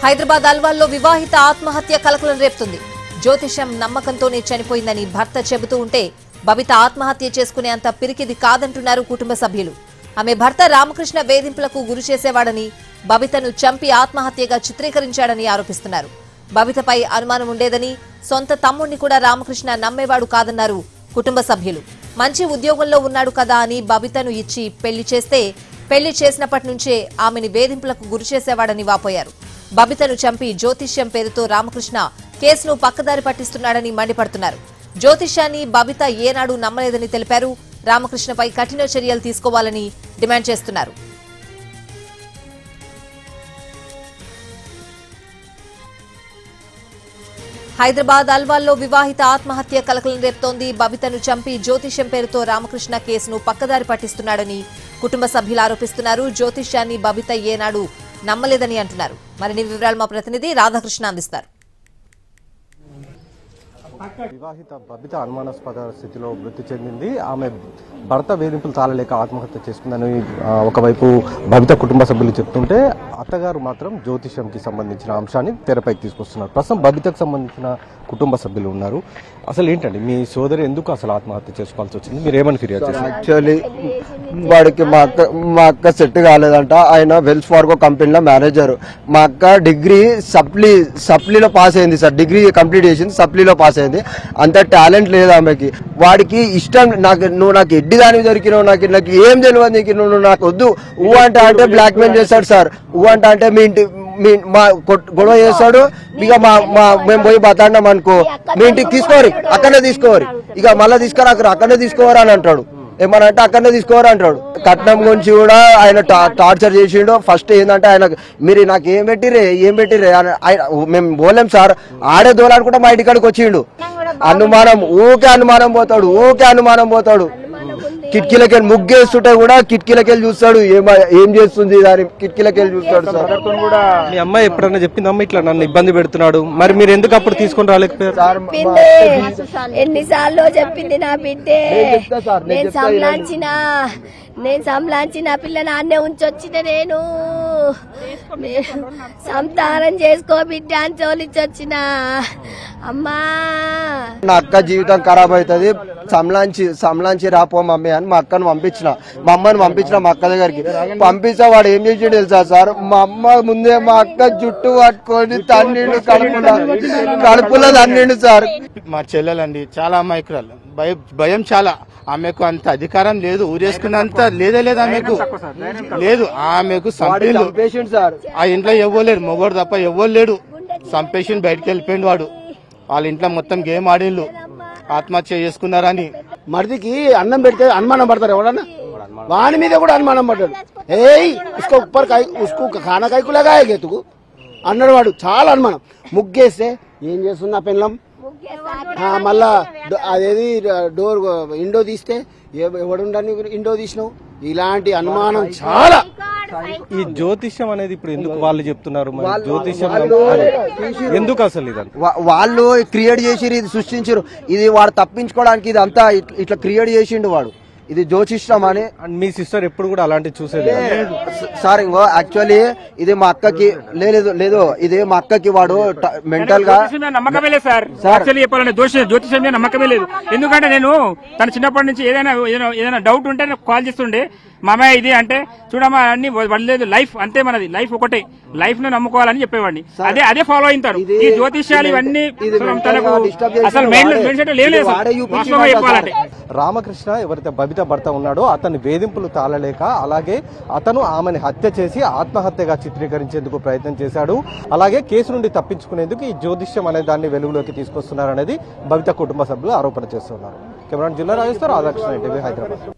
హైదరాబాద్ అల్వాల్లో వివాహిత ఆత్మహత్య కలకలం రేపుతుంది. జ్యోతిషం నమ్మకంతోనే చనిపోయిందని భర్త చెబుతూ ఉంటే బబిత ఆత్మహత్య చేసుకునే అంత పిరికిది కాదంటున్నారు కుటుంబ సభ్యులు. ఆమె భర్త రామకృష్ణ వేధింపులకు గురి చేసేవాడని, బబితను చంపి ఆత్మహత్యగా చిత్రీకరించాడని ఆరోపిస్తున్నారు. బబితపై అనుమానం ఉండేదని, సొంత తమ్ముణ్ణి కూడా రామకృష్ణ నమ్మేవాడు కాదన్నారు కుటుంబ సభ్యులు. మంచి ఉద్యోగంలో ఉన్నాడు కదా అని బబితను ఇచ్చి పెళ్లి చేస్తే పెళ్లి చేసినప్పటి నుంచే ఆమెని వేధింపులకు గురి చేసేవాడని వాపోయారు. బబితను చంపి జ్యోతిష్యం పేరుతో రామకృష్ణ కేసును పక్కదారి పట్టిస్తున్నాడని మండిపడుతున్నారు. జ్యోతిష్యాన్ని బబిత ఏనాడు నమ్మలేదని తెలిపారు. రామకృష్ణపై కఠిన చర్యలు తీసుకోవాలని డిమాండ్ చేస్తున్నారు. హైదరాబాద్ అల్వాల్లో వివాహిత ఆత్మహత్య కలకలం రేపుతోంది. బబితను చంపి జ్యోతిష్యం పేరుతో రామకృష్ణ కేసును పక్కదారి పట్టిస్తున్నాడని కుటుంబ సభ్యులు ఆరోపిస్తున్నారు. జ్యోతిష్యాన్ని బబిత ఏనాడు నమ్మలేదని అంటున్నారు. మరిన్ని వివరాలు మా ప్రతినిధి రాధాకృష్ణ అందిస్తారు. వివాహిత బబిత అనుమానాస్పద స్థితిలో మృతి చెందింది. ఆమె భర్త వేధింపులు తాళలేక ఆత్మహత్య చేసుకుందని ఒకవైపు బబిత కుటుంబ సభ్యులు చెప్తుంటే, అత్తగారు మాత్రం జ్యోతిషంకి సంబంధించిన అంశాన్ని తెరపైకి తీసుకొస్తున్నారు. ప్రస్తుతం బబితకు సంబంధించిన కుటుంబ సభ్యులు ఉన్నారు. అసలు ఏంటండి మీ సోదరి ఎందుకు అసలు ఆత్మహత్య చేసుకోవాల్సి వచ్చింది? మీరు ఏమని ఫిర్యాదు చేశారు? యాక్చువల్లీ వాడికి మా అక్క సెట్ కాలేదంట. ఆయన వెల్స్ ఫార్గో కంపెనీలో మేనేజర్. మా అక్క డిగ్రీ సప్లీలో పాస్ అయింది సార్. డిగ్రీ కంప్లీట్ చేసింది, సప్లీలో పాస్ అయింది. అంత టాలెంట్ లేదు ఆమెకి. వాడికి ఇష్టం, నువ్వు నాకు ఎడ్డి దానికి దొరికినావు, నాకు ఏం తెలియదు, నీకు నువ్వు నాకు వద్దు ఊ అంటే బ్లాక్ మెయిల్ చేస్తాడు సార్. ఊ అంటే మీ ఇంటి మా గొడవ చేస్తాడు. ఇక మేము పోయి బతాడినాం అనుకో, మీ ఇంటికి తీసుకోరు, అక్కడనే తీసుకోరు, ఇక మళ్ళీ తీసుకురాకరు, అక్కడనే తీసుకోరు అని అంటాడు. ఏమన్నా అంటే అక్కడనే తీసుకోరు అంటాడు. కట్నం గురించి కూడా ఆయన టార్చర్ చేసిండు. ఫస్ట్ ఏంటంటే ఆయన మీరు నాకు ఏం పెట్టిరే మేము పోలేం సార్, ఆడే దోలాడుకుంటే మా ఇంటికాడికి వచ్చిండు. ఊకే అనుమానం పోతాడు. కిటికీలకెళ్ళి ముగ్గేస్తుంటే కూడా కిటికీలకెళ్ళి చూస్తాడు, ఏం చేస్తుంది దాని కిటికీలకెళ్ళి చూస్తాడు సార్. మీ అమ్మాయి ఎప్పుడన్నా చెప్పింది, అమ్మ ఇట్లా నన్ను ఇబ్బంది పెడుతున్నాడు, మరి మీరు ఎందుకు అప్పుడు తీసుకొని రాలేకపోయారు? ఎన్నిసార్లు చెప్పింది నా బిడ్డే. నేను సంలాంచిన పిల్ల నాన్నే ఉంచొచ్చిన, నేను సంతానం చేసుకో బిడ్డ అని చోలిచ్చొచ్చిన. అమ్మా నా అక్క జీవితం ఖరాబ్ అవుతుంది, సంలాంచి రాపో మమ్మీ అని మా అక్కను పంపించిన, మా అమ్మని పంపించిన మా అక్క దగ్గరికి. పంపిస్తే వాడు ఏం చేసిండు తెలుసా సార్, మా అమ్మ ముందే మా అక్క జుట్టు పట్టుకొని తన్నిండు, కడుపులో తన్నిండు సార్. మా చెల్లెలండి చాలా అమాయకురాలు, భయం చాలా. ఆమెకు అంత అధికారం లేదు, ఊరేసుకున్నంత లేదు ఆమెకు లేదు. ఆమెకు సార్ ఆ ఇంట్లో ఎవ్వలేడు, మొగోడు తప్ప ఎవ్వరు లేడు. సంపేషన్ బయటకు వెళ్ళిపోయిండు వాడు. వాళ్ళ ఇంట్లో మొత్తం గేమ్ ఆడిళ్ళు, ఆత్మహత్య చేసుకున్నారని. మరిదికి అన్నం పెడితే అనుమానం పడతారు ఎవడన్నా, వాని మీద కూడా అనుమానం పడ్డాడు. ఉస్కు ఖానా కైకులాగా ఎత్తుకు అన్నాడు వాడు. చాలా అనుమానం. ముగ్గేస్తే ఏం చేస్తున్నా పెళ్ళం, మళ్ళా అదేది డోర్ ఇండో తీస్తే ఎవడుండని ఇండో తీసినావు, ఇలాంటి అనుమానం చాలా. ఈ జ్యోతిష్యం అనేది ఇప్పుడు ఎందుకు వాళ్ళు చెప్తున్నారు? జ్యోతిష్యం ఎందుకు అసలు ఇదంతా వాళ్ళు క్రియేట్ చేసిరు, ఇది సృష్టించారు. ఇది వాడు తప్పించుకోవడానికి ఇది అంతా ఇట్లా క్రియేట్ చేసిండు వాడు. ఇది జ్యోతిష్యం అని. మీ సిస్టర్ ఎప్పుడు కూడా అలాంటి చూసేది సార్. ఇంకో యాక్చువల్లీ ఇది మా అక్కకి లేదు ఇది మా అక్కకి వాడు మెంటల్ గా నమ్మకమే లేదు సార్. యాక్చువల్లీ చెప్పాలంటే జ్యోతిష్యం మీద నమ్మకమే లేదు. ఎందుకంటే నేను తన చిన్నప్పటి నుంచి ఏదైనా డౌట్ ఉంటే కాల్ చేస్తుండే, మామయ్య ఇది అంటే చూడమ్మా అన్ని వదిలేదు, లైఫ్ అంతే, మనది లైఫ్ ఒకటే, లైఫ్ ను నమ్ముకోవాలని చెప్పేవాడిని. అదే ఫాలో అవుతారు. ఈ జ్యోతిష్యాలు ఇవన్నీ తనకు అసలు చెప్పాలంటే. రామకృష్ణ ఎవరైతే బబిత భర్త ఉన్నాడో అతని వేధింపులు తాళలేక, అలాగే అతను ఆమెను హత్య చేసి ఆత్మహత్యగా చిత్రీకరించేందుకు ప్రయత్నం చేశాడు. అలాగే కేసు నుండి తప్పించుకునేందుకు ఈ జ్యోతిష్యం అనే దాన్ని వెలుగులోకి తీసుకొస్తున్నారనేది బబిత కుటుంబ సభ్యులు ఆరోపణ చేస్తున్నారు. కెమెరా జిల్లా రాజేశ్వర్, రాధాకృష్ణ, ఎన్టీవీ, హైదరాబాద్.